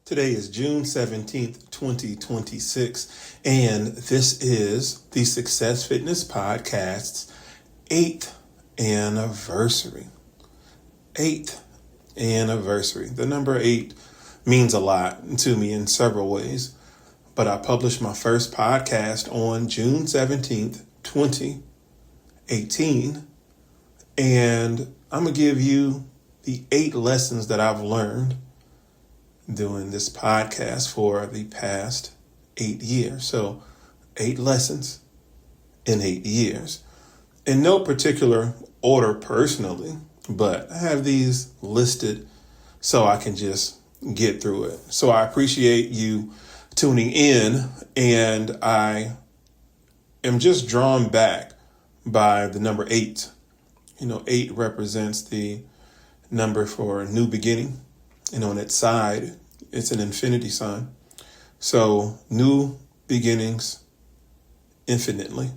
Today is June 17th, 2026, and this is the Success Fitness Podcast's 8th anniversary. 8th anniversary. The number 8 means a lot to me in several ways, but I published my first podcast on June 17th, 2018, and I'm going to give you the 8 lessons that I've learned doing this podcast for the past 8 years. So 8 lessons in 8 years. In no particular order personally, but I have these listed so I can just get through it. So I appreciate you tuning in, and I am just drawn back by the number 8. 8 represents the number for a new beginning. And on its side, it's an infinity sign. So new beginnings infinitely.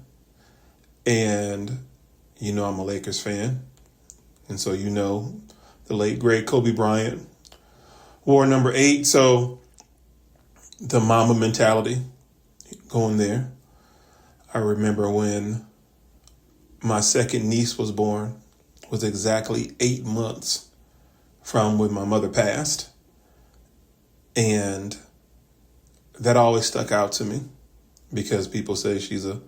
And I'm a Lakers fan. And so the late great Kobe Bryant wore number 8. So the Mamba mentality going there. I remember when my second niece was born, was exactly 8 months from when my mother passed. And that always stuck out to me because people say she's a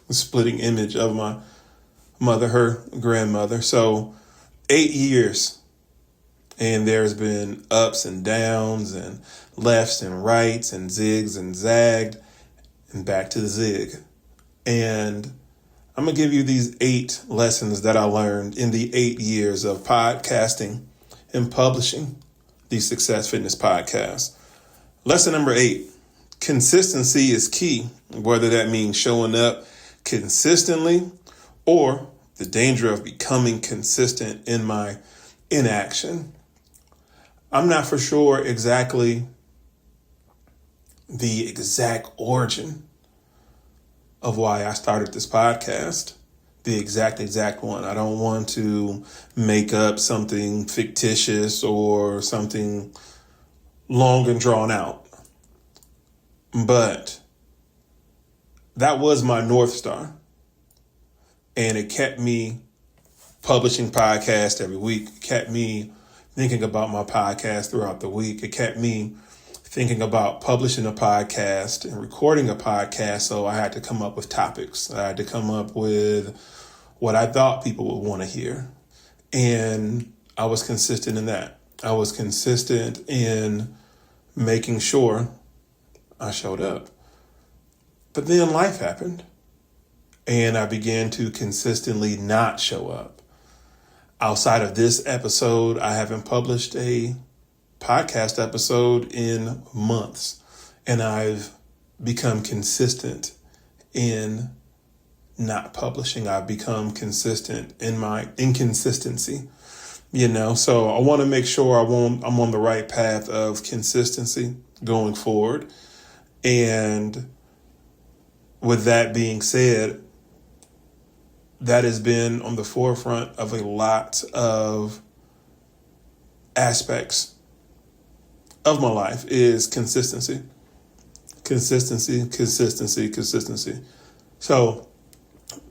splitting image of my mother, her grandmother. So 8 years, and there's been ups and downs and lefts and rights and zigs and zagged and back to the zig. And I'm going to give you these 8 lessons that I learned in the 8 years of podcasting and publishing the Success Fitness Podcast. Lesson number 8, consistency is key, whether that means showing up consistently or the danger of becoming consistent in my inaction. I'm not for sure exactly the exact origin of why I started this podcast. The exact one. I don't want to make up something fictitious or something long and drawn out. But that was my North Star. And it kept me publishing podcasts every week. It kept me thinking about my podcast throughout the week. It kept me thinking about publishing a podcast and recording a podcast. So I had to come up with topics. I had to come up with what I thought people would want to hear. And I was consistent in that. I was consistent in making sure I showed up. But then life happened, and I began to consistently not show up. Outside of this episode, I haven't published a podcast episode in months, and I've become consistent in not publishing. I've become consistent in my inconsistency, so I want to make sure I'm on the right path of consistency going forward. And with that being said, that has been on the forefront of a lot of aspects of my life is consistency. So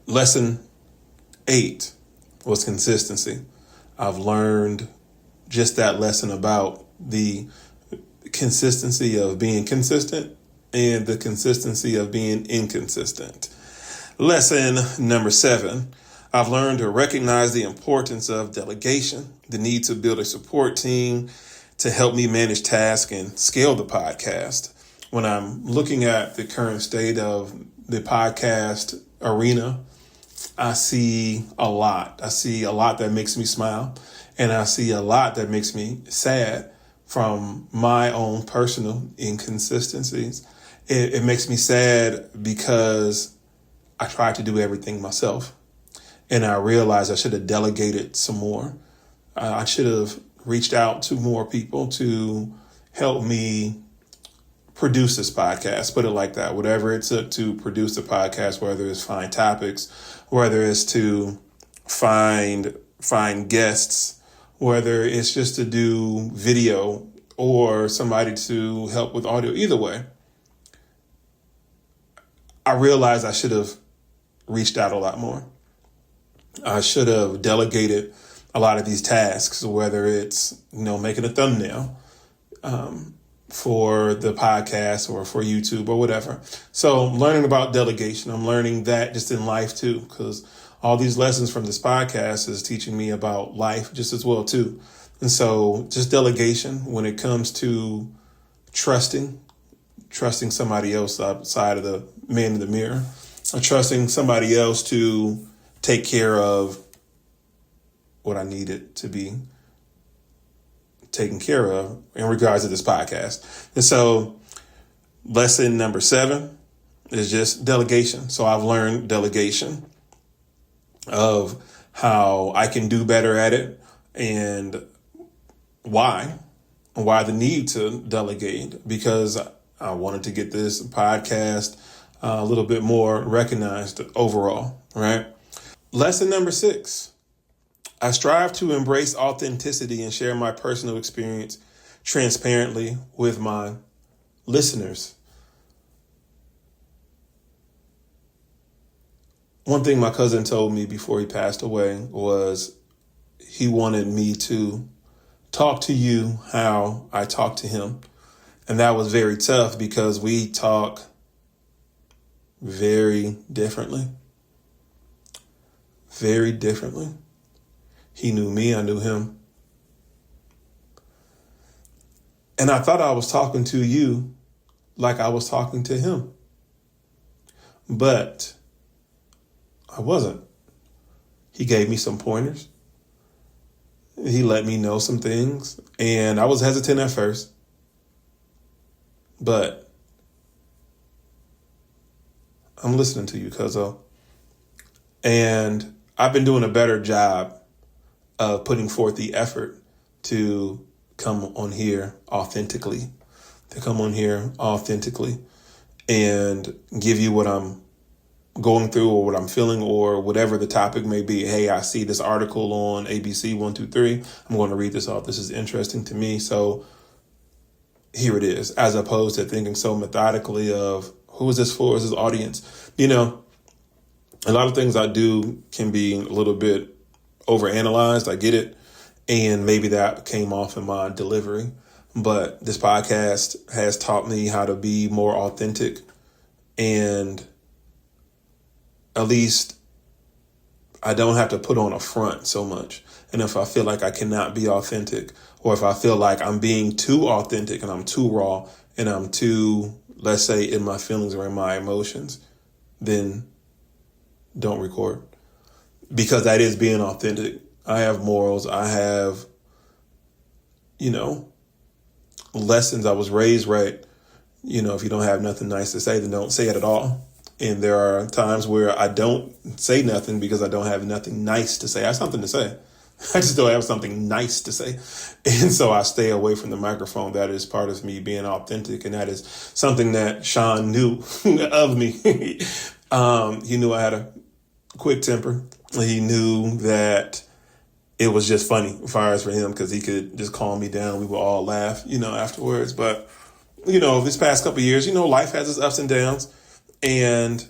lesson 8 was consistency. I've learned just that lesson about the consistency of being consistent and the consistency of being inconsistent. Lesson number 7, I've learned to recognize the importance of delegation, the need to build a support team to help me manage tasks and scale the podcast. When I'm looking at the current state of the podcast arena, I see a lot. I see a lot that makes me smile, and I see a lot that makes me sad from my own personal inconsistencies. It makes me sad because I tried to do everything myself, and I realized I should have delegated some more. I should have reached out to more people to help me produce this podcast, put it like that. Whatever it took to produce the podcast, whether it's find topics, whether it's to find guests, whether it's just to do video or somebody to help with audio. Either way, I realized I should have reached out a lot more. I should have delegated a lot of these tasks, whether it's, making a thumbnail for the podcast or for YouTube or whatever. So I'm learning about delegation. I'm learning that just in life too, because all these lessons from this podcast is teaching me about life just as well too. And so just delegation when it comes to trusting somebody else outside of the man in the mirror, or trusting somebody else to take care of what I needed to be taken care of in regards to this podcast. And so lesson number 7 is just delegation. So I've learned delegation of how I can do better at it and why the need to delegate, because I wanted to get this podcast a little bit more recognized overall, right? Lesson number 6. I strive to embrace authenticity and share my personal experience transparently with my listeners. One thing my cousin told me before he passed away was he wanted me to talk to you how I talk to him. And that was very tough because we talk very differently. Very differently. He knew me, I knew him. And I thought I was talking to you like I was talking to him. But I wasn't. He gave me some pointers. He let me know some things. And I was hesitant at first. But I'm listening to you, cuzzo. And I've been doing a better job of putting forth the effort to come on here authentically, and give you what I'm going through or what I'm feeling or whatever the topic may be. Hey, I see this article on ABC 123. I'm going to read this off. This is interesting to me. So here it is, as opposed to thinking so methodically of who is this for? Is this audience? A lot of things I do can be a little bit overanalyzed. I get it. And maybe that came off in my delivery. But this podcast has taught me how to be more authentic, and at least I don't have to put on a front so much. And if I feel like I cannot be authentic, or if I feel like I'm being too authentic and I'm too raw and I'm too, let's say, in my feelings or in my emotions, then don't record. Because that is being authentic. I have morals. I have, lessons. I was raised right. If you don't have nothing nice to say, then don't say it at all. And there are times where I don't say nothing because I don't have nothing nice to say. I have something to say. I just don't have something nice to say. And so I stay away from the microphone. That is part of me being authentic. And that is something that Sean knew of me. He knew I had a quick temper. He knew that it was just funny as far as for him, because he could just calm me down. We would all laugh, afterwards. But, this past couple of years, life has its ups and downs. And,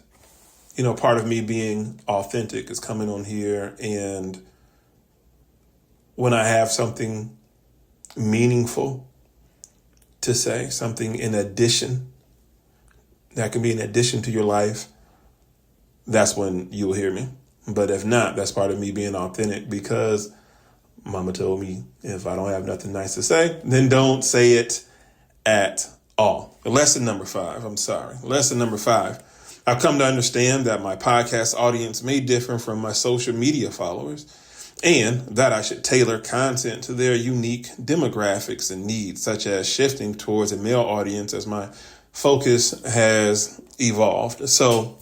part of me being authentic is coming on here. And when I have something meaningful to say, something in addition, that can be in addition to your life, that's when you will hear me. But if not, that's part of me being authentic, because mama told me if I don't have nothing nice to say, then don't say it at all. Lesson number 5. I've come to understand that my podcast audience may differ from my social media followers, and that I should tailor content to their unique demographics and needs, such as shifting towards a male audience as my focus has evolved. So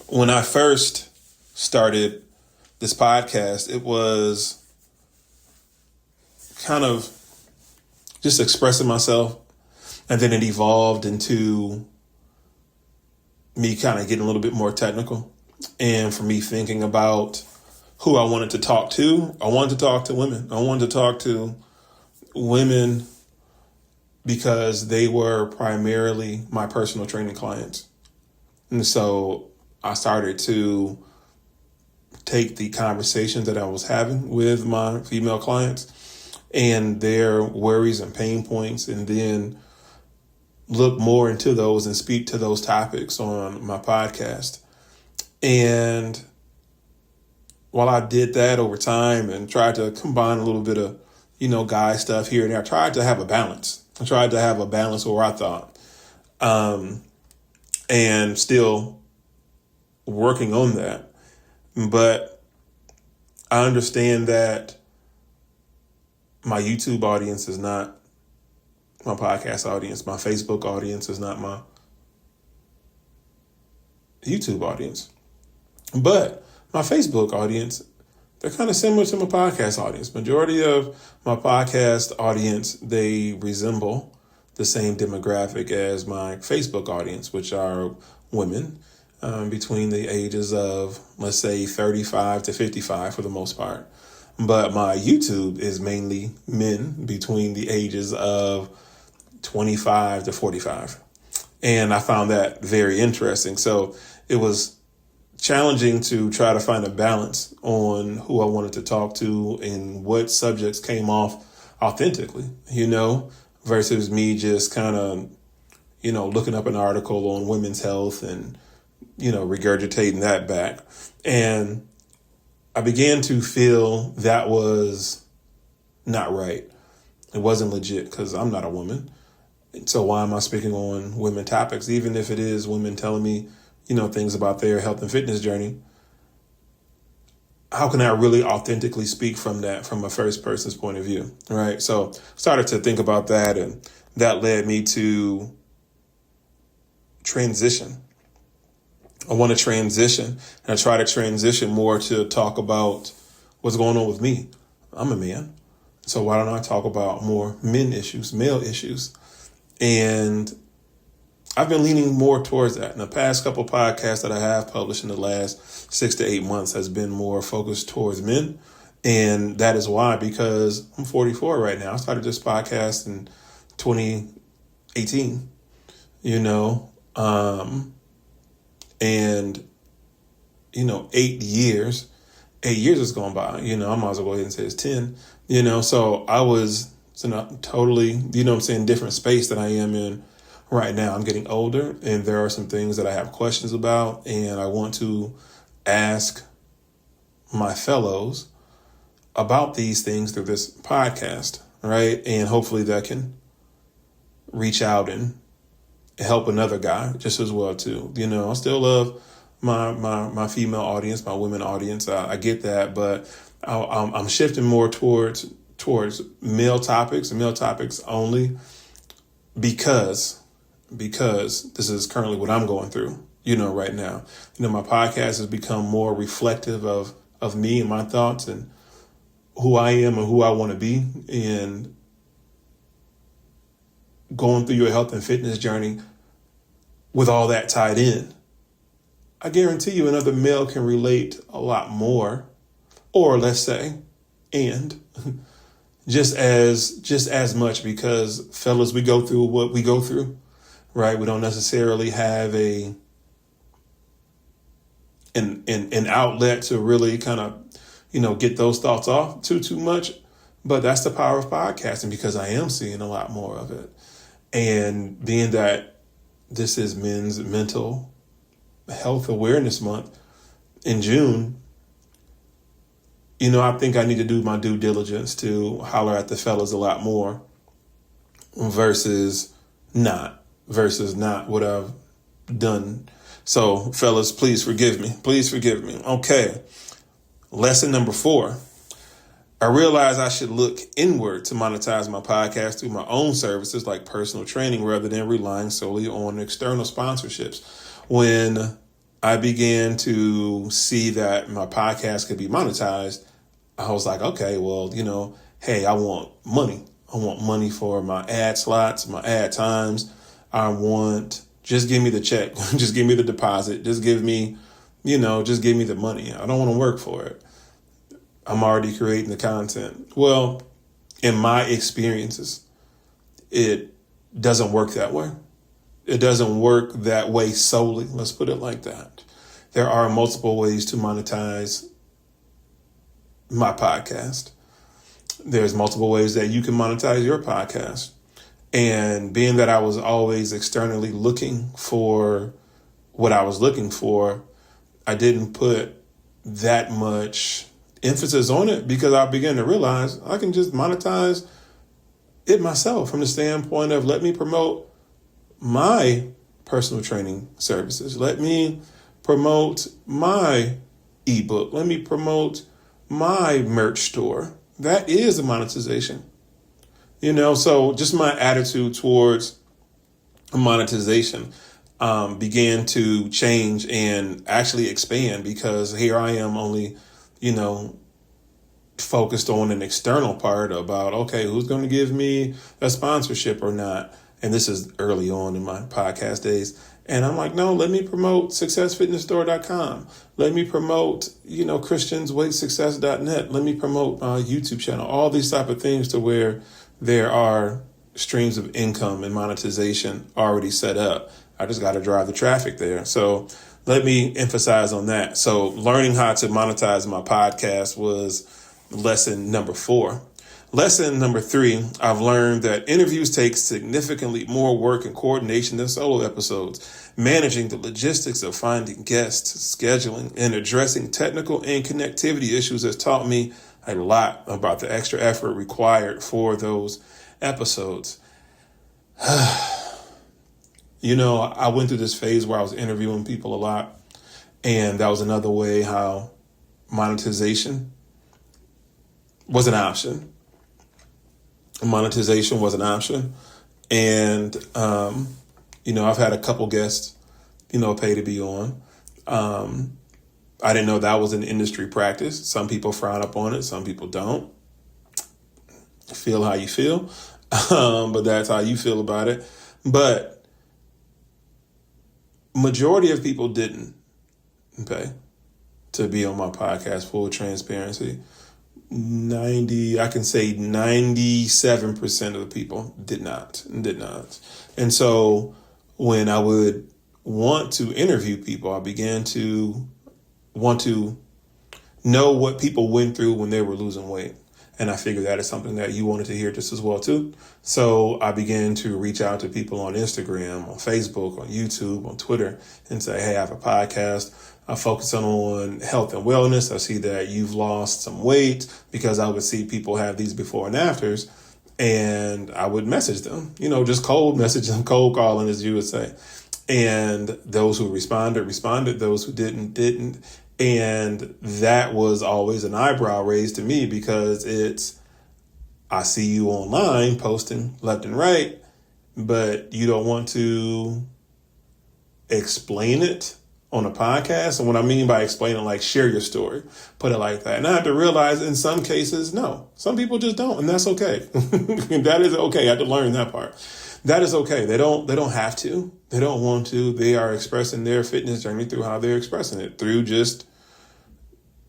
when I first started this podcast, it was kind of just expressing myself. And then it evolved into me kind of getting a little bit more technical. And for me thinking about who I wanted to talk to, I wanted to talk to women. I wanted to talk to women because they were primarily my personal training clients. And so I started to take the conversations that I was having with my female clients and their worries and pain points, and then look more into those and speak to those topics on my podcast. And while I did that over time and tried to combine a little bit of, guy stuff here and there, I tried to have a balance. I tried to have a balance where I thought, and still working on that. But I understand that my YouTube audience is not my podcast audience. My Facebook audience is not my YouTube audience. But my Facebook audience, they're kind of similar to my podcast audience. Majority of my podcast audience, they resemble the same demographic as my Facebook audience, which are women between the ages of, let's say, 35 to 55 for the most part. But my YouTube is mainly men between the ages of 25 to 45. And I found that very interesting. So it was challenging to try to find a balance on who I wanted to talk to and what subjects came off authentically, versus me just kind of, looking up an article on women's health and, regurgitating that back. And I began to feel that was not right. It wasn't legit because I'm not a woman. So why am I speaking on women topics? Even if it is women telling me, things about their health and fitness journey, how can I really authentically speak from that, from a first person's point of view, right? So started to think about that, and that led me to transition. I want to transition, and I try to transition more to talk about what's going on with me. I'm a man, so why don't I talk about more men issues, male issues? And I've been leaning more towards that. And the past couple podcasts that I have published in the last 6 to 8 months has been more focused towards men. And that is why, because I'm 44 right now. I started this podcast in 2018, and, 8 years has gone by, I might as well go ahead and say it's 10, so I was in a totally, different space that I am in right now. I'm getting older, and there are some things that I have questions about, and I want to ask my fellows about these things through this podcast, right? And hopefully that can reach out and help another guy just as well too. I still love my female audience, my women audience. I get that, but I'm shifting more towards male topics and male topics only because this is currently what I'm going through, right now. My podcast has become more reflective of me and my thoughts and who I am and who I want to be, and going through your health and fitness journey with all that tied in. I guarantee you another male can relate a lot more, or let's say, and just as much, because fellas, we go through what we go through, right? We don't necessarily have an outlet to really kind of, get those thoughts off too much. But that's the power of podcasting, because I am seeing a lot more of it. And being that this is Men's Mental Health Awareness Month in June, I think I need to do my due diligence to holler at the fellas a lot more versus not what I've done. So fellas, please forgive me. Please forgive me. Okay. Lesson number 4. I realized I should look inward to monetize my podcast through my own services like personal training rather than relying solely on external sponsorships. When I began to see that my podcast could be monetized, I was like, okay, well, hey, I want money. I want money for my ad slots, my ad times. Just give me the check. Just give me the deposit. Just give me the money. I don't want to work for it. I'm already creating the content. Well, in my experiences, it doesn't work that way. It doesn't work that way solely. Let's put it like that. There are multiple ways to monetize my podcast. There's multiple ways that you can monetize your podcast. And being that I was always externally looking for what I was looking for, I didn't put that much emphasis on it because I began to realize I can just monetize it myself from the standpoint of let me promote my personal training services. Let me promote my ebook. Let me promote my merch store. That is a monetization. So just my attitude towards monetization began to change and actually expand because here I am only, focused on an external part about, okay, who's going to give me a sponsorship or not? And this is early on in my podcast days. And I'm like, no, let me promote successfitnessstore.com. Let me promote, christiansweightsuccess.net. Let me promote my YouTube channel, all these type of things to where there are streams of income and monetization already set up. I just got to drive the traffic there. So let me emphasize on that. So learning how to monetize my podcast was lesson number 4. Lesson number 3, I've learned that interviews take significantly more work and coordination than solo episodes. Managing the logistics of finding guests, scheduling, and addressing technical and connectivity issues has taught me a lot about the extra effort required for those episodes. I went through this phase where I was interviewing people a lot, and that was another way how monetization was an option. Monetization was an option. And, I've had a couple guests, pay to be on. I didn't know that was an industry practice. Some people frown upon it. Some people don't. Feel how you feel. But that's how you feel about it. But majority of people didn't pay to be on my podcast, full transparency. I can say 97% of the people did not. And so when I would want to interview people, I began to want to know what people went through when they were losing weight. And I figured that is something that you wanted to hear just as well, too. So I began to reach out to people on Instagram, on Facebook, on YouTube, on Twitter, and say, hey, I have a podcast. I focus on health and wellness. I see that you've lost some weight, because I would see people have these before and afters. And I would message them, just cold message them, cold calling, as you would say. And those who responded. Those who didn't. And that was always an eyebrow raised to me, because I see you online posting left and right, but you don't want to explain it on a podcast. And what I mean by explaining, like, share your story, put it like that. And I have to realize in some cases, no, some people just don't. And that's okay. That is okay. I had to learn that part. That is okay. They don't have to. They don't want to. They are expressing their fitness journey through how they're expressing it, through just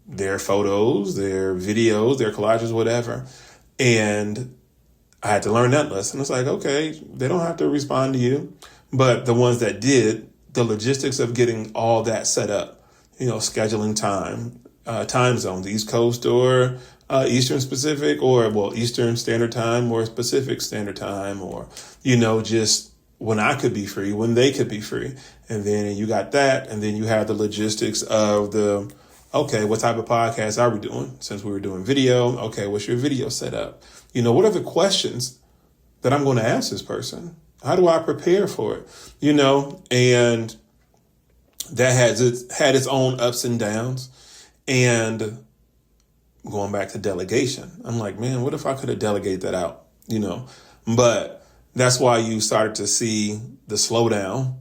their photos, their videos, their collages, whatever. And I had to learn that lesson. It's like, okay, they don't have to respond to you. But the ones that did, the logistics of getting all that set up, scheduling time zones, East Coast or Eastern Pacific, or Eastern Standard Time or Pacific Standard Time, or, just when I could be free, when they could be free. And then you got that. And then you have the logistics of okay, what type of podcast are we doing? Since we were doing video, okay, what's your video set up? What are the questions that I'm going to ask this person? How do I prepare for it? And that had its own ups and downs. And going back to delegation, I'm like, man, what if I could have delegated that out? But that's why you started to see the slowdown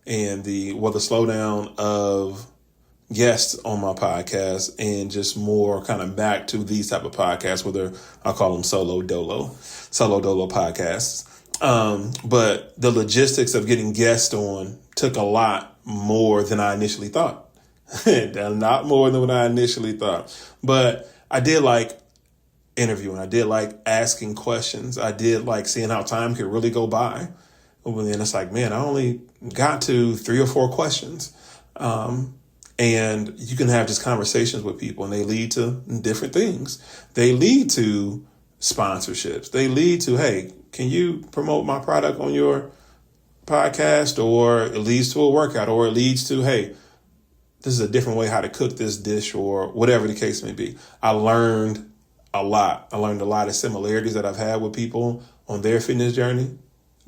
and the slowdown of guests on my podcast, and just more kind of back to these type of podcasts, whether I call them solo dolo podcasts. But the logistics of getting guests on took a lot more than I initially thought. A lot more than what I initially thought. But I did like interviewing. I did like asking questions. I did like seeing how time could really go by. And then it's like, man, I only got to 3 or 4 questions. And you can have just conversations with people and they lead to different things. They lead to sponsorships. They lead to, hey, can you promote my product on your podcast? Or it leads to a workout, or it leads to, hey, this is a different way how to cook this dish, or whatever the case may be. I learned a lot. I learned a lot of similarities that I've had with people on their fitness journey,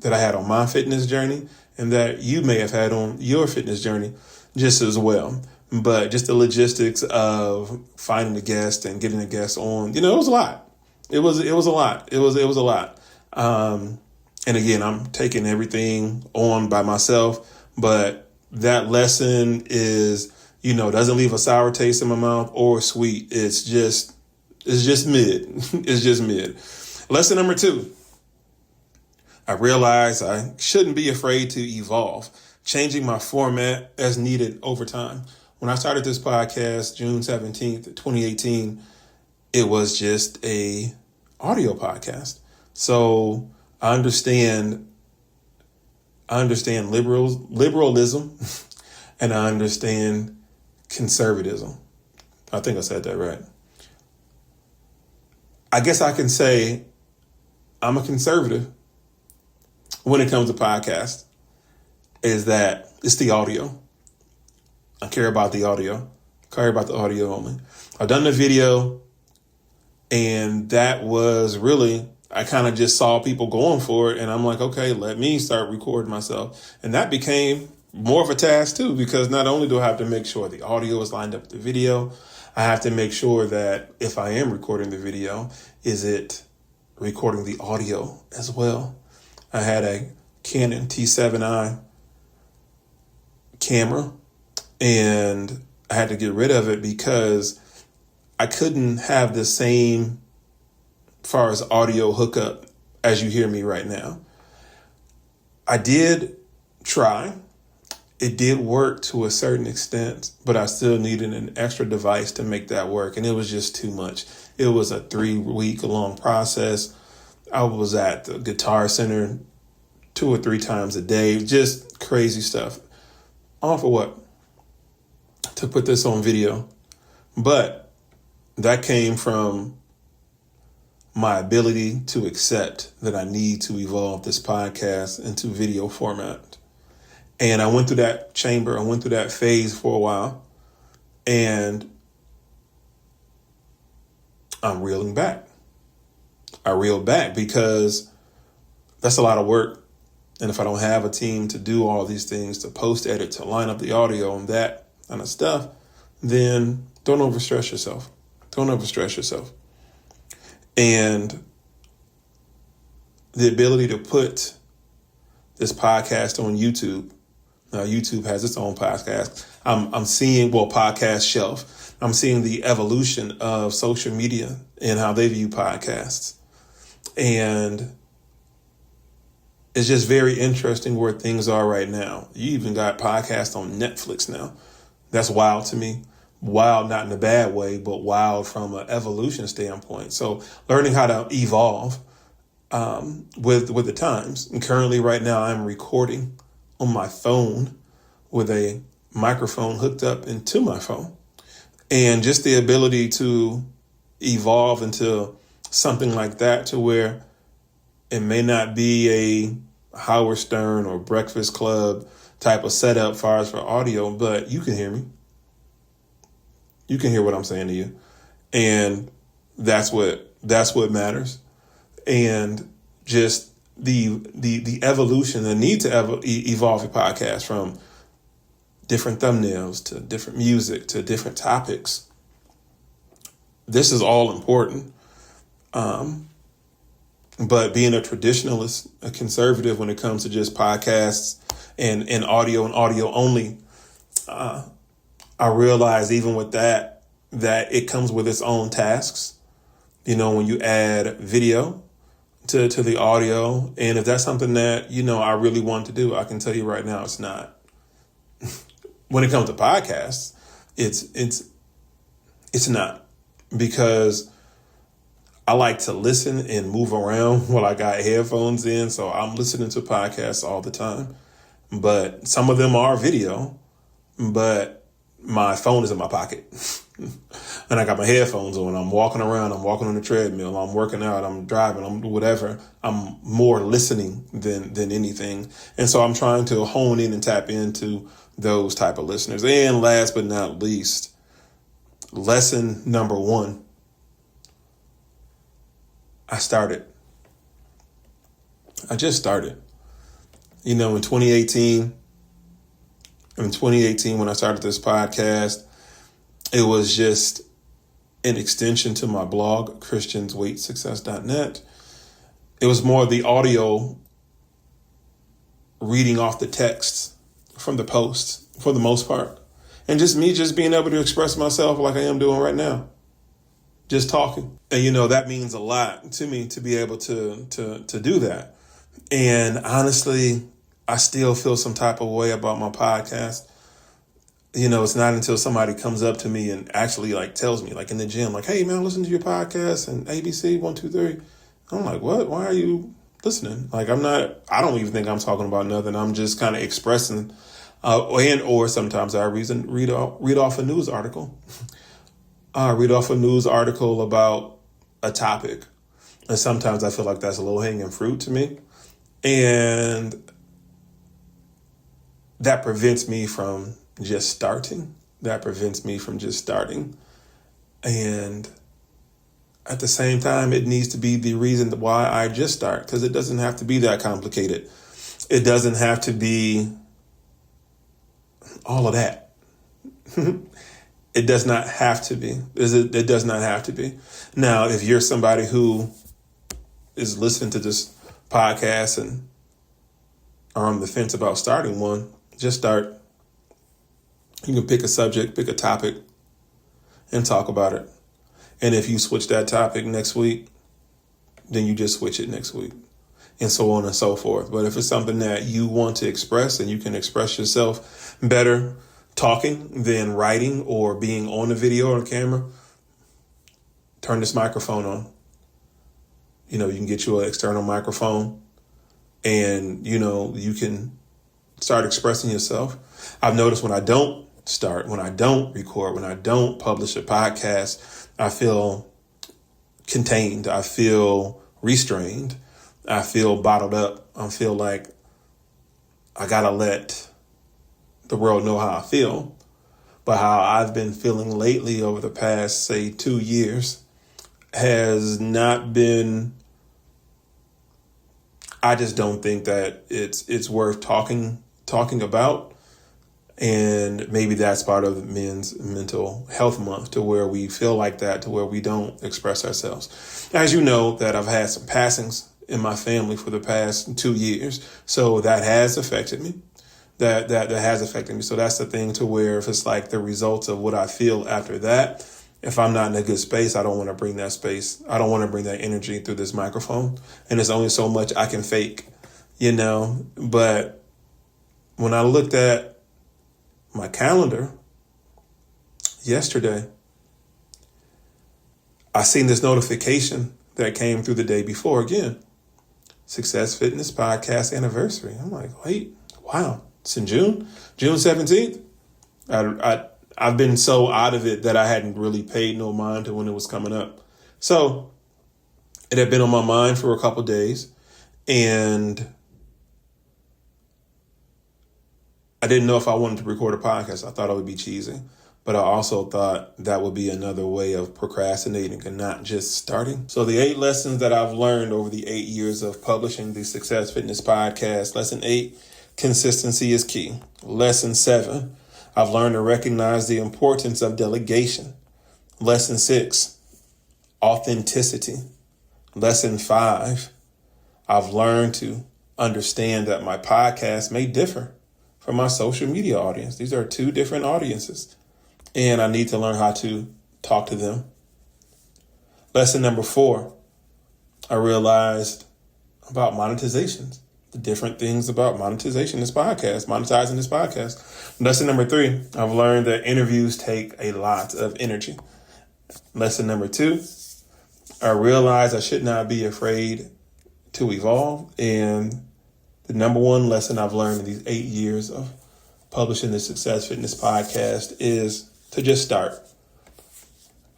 that I had on my fitness journey, and that you may have had on your fitness journey just as well. But just the logistics of finding a guest and getting a guest on, it was a lot. It was a lot. It was a lot. And again, I'm taking everything on by myself, but that lesson is, doesn't leave a sour taste in my mouth or sweet. It's just mid. It's just mid. Lesson number 2. I realized I shouldn't be afraid to evolve, changing my format as needed over time. When I started this podcast, June 17th, 2018, it was just a audio podcast. So I understand liberalism and I understand conservatism. I think I said that right. I guess I can say I'm a conservative when it comes to podcasts, is that it's the audio. I care about the audio. I care about the audio only. I've done the video, and that was really, I kind of just saw people going for it, and I'm like, okay, let me start recording myself. And that became more of a task too, because not only do I have to make sure the audio is lined up with the video, I have to make sure that if I am recording the video, is it recording the audio as well? I had a Canon T7i camera, and I had to get rid of it because I couldn't have the same far as audio hookup as you hear me right now. I did try. It did work to a certain extent, but I still needed an extra device to make that work. And it was just too much. It was a 3-week long process. I was at the Guitar Center 2 or 3 times a day, just crazy stuff. All for what? To put this on video. But that came from my ability to accept that I need to evolve this podcast into video format. And I went through that chamber. I went through that phase for a while. And I'm reeling back. I reeled back because that's a lot of work. And if I don't have a team to do all these things, to post edit, to line up the audio and that kind of stuff, then don't overstress yourself. Don't overstress yourself. And the ability to put this podcast on YouTube. Now, YouTube has its own podcast. I'm seeing, podcast shelf. I'm seeing the evolution of social media and how they view podcasts. And it's just very interesting where things are right now. You even got podcasts on Netflix now. That's wild to me. Wild, not in a bad way, but wild from an evolution standpoint. So learning how to evolve with the times. And currently right now I'm recording on my phone with a microphone hooked up into my phone. And just the ability to evolve into something like that, to where it may not be a Howard Stern or Breakfast Club type of setup far as for audio, but you can hear me. You can hear what I'm saying to you. And that's what matters. And just the evolution, the need to evolve your podcast from different thumbnails to different music to different topics. This is all important. But being a traditionalist, a conservative when it comes to just podcasts and audio and audio only, I realize even with that it comes with its own tasks. When you add video to the audio, and if that's something that, I really want to do, I can tell you right now, it's not. When it comes to podcasts, it's not, because I like to listen and move around while I got headphones in. So I'm listening to podcasts all the time. But some of them are video, but my phone is in my pocket. And I got my headphones on. I'm walking around. I'm walking on the treadmill. I'm working out. I'm driving. I'm whatever. I'm more listening than anything. And so I'm trying to hone in and tap into those type of listeners. And last but not least, lesson number 1. I just started. In 2018 when I started this podcast, it was just an extension to my blog, christiansweightsuccess.net. It was more the audio reading off the texts from the posts for the most part. And just me just being able to express myself like I am doing right now. Just talking. And, that means a lot to me to be able to do that. And honestly, I still feel some type of way about my podcast. It's not until somebody comes up to me and actually tells me in the gym, hey man, listen to your podcast and ABC 1, 2, 3. I'm like, what? Why are you listening? I don't even think I'm talking about nothing. I'm just kind of expressing, or sometimes I read off a news article. I read off a news article about a topic. And sometimes I feel like that's low hanging fruit to me. And that prevents me from just starting. And at the same time, it needs to be the reason why I just start, because it doesn't have to be that complicated. It doesn't have to be all of that. It does not have to be. It does not have to be. Now, if you're somebody who is listening to this podcast and are on the fence about starting one, just start. You can pick a subject, pick a topic, and talk about it. And if you switch that topic next week, then you just switch it next week, and so on and so forth. But if it's something that you want to express and you can express yourself better talking than writing or being on the video or camera, turn this microphone on. You can get you an external microphone and, you can start expressing yourself. I've noticed when I don't start, when I don't record, when I don't publish a podcast, I feel contained. I feel restrained. I feel bottled up. I feel like I got to let the world know how I feel. But how I've been feeling lately over the past, say, 2 years has not been, I just don't think that it's worth talking about. And maybe that's part of Men's Mental Health Month, to where we feel like that, to where we don't express ourselves. As you know, that I've had some passings in my family for the past 2 years. So that has affected me. That has affected me. So that's the thing, to where if it's the results of what I feel after that, if I'm not in a good space, I don't want to bring that space. I don't want to bring that energy through this microphone. And there's only so much I can fake, But when I looked at my calendar yesterday, I seen this notification that came through the day before again. Success Fitness Podcast anniversary. I'm like, wait, wow, it's in June 17th. I've been so out of it that I hadn't really paid no mind to when it was coming up. So it had been on my mind for a couple of days, and I didn't know if I wanted to record a podcast. I thought it would be cheesy, but I also thought that would be another way of procrastinating and not just starting. So the 8 lessons that I've learned over the 8 years of publishing the Success Fitness Podcast. Lesson 8, consistency is key. Lesson 7, I've learned to recognize the importance of delegation. Lesson 6, authenticity. Lesson 5, I've learned to understand that my podcast may differ from my social media audience. These are 2 different audiences, and I need to learn how to talk to them. Lesson number 4, I realized about monetizations, the different things about monetization this podcast, monetizing this podcast. Lesson number 3, I've learned that interviews take a lot of energy. Lesson number 2, I realized I should not be afraid to evolve. And the number one lesson I've learned in these 8 years of publishing the Success Fitness podcast is to just start.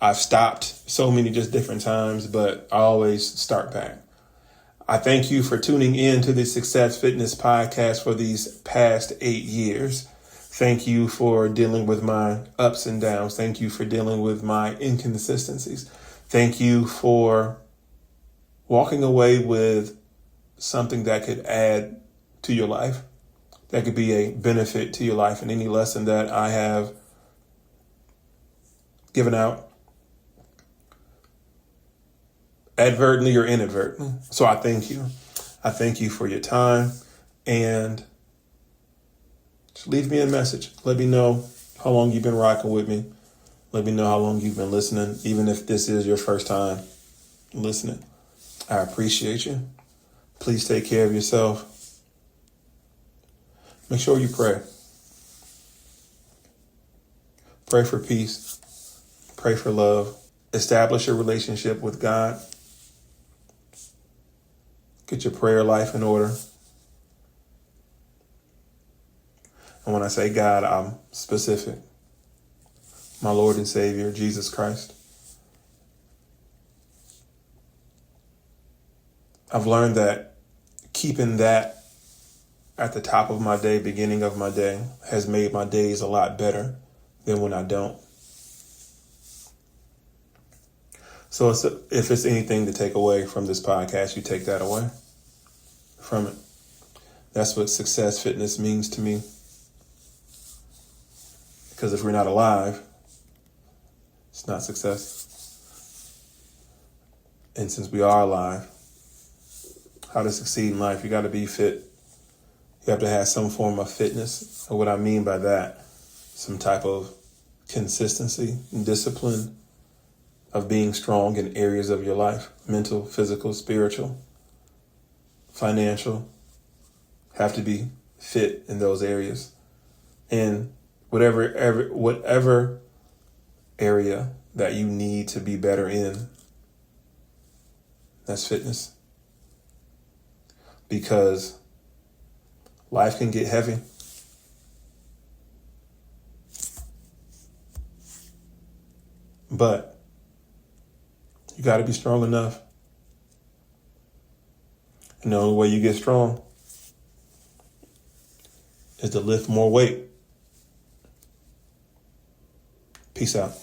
I've stopped so many just different times, but I always start back. I thank you for tuning in to the Success Fitness podcast for these past 8 years. Thank you for dealing with my ups and downs. Thank you for dealing with my inconsistencies. Thank you for walking away with something that could add to your life, that could be a benefit to your life. And any lesson that I have given out, advertently or inadvertently. So I thank you. I thank you for your time, and just leave me a message. Let me know how long you've been rocking with me. Let me know how long you've been listening, even if this is your first time listening. I appreciate you. Please take care of yourself. Make sure you pray. Pray for peace. Pray for love. Establish a relationship with God. Get your prayer life in order. And when I say God, I'm specific. My Lord and Savior, Jesus Christ. I've learned that keeping that at the top of my day, beginning of my day, has made my days a lot better than when I don't. So if it's anything to take away from this podcast, you take that away from it. That's what Success Fitness means to me. Because if we're not alive, it's not success. And since we are alive, how to succeed in life, you got to be fit. You have to have some form of fitness. And what I mean by that, some type of consistency and discipline of being strong in areas of your life, mental, physical, spiritual, financial. Have to be fit in those areas. And whatever area that you need to be better in, that's fitness. Because life can get heavy. But you got to be strong enough. And the only way you get strong is to lift more weight. Peace out.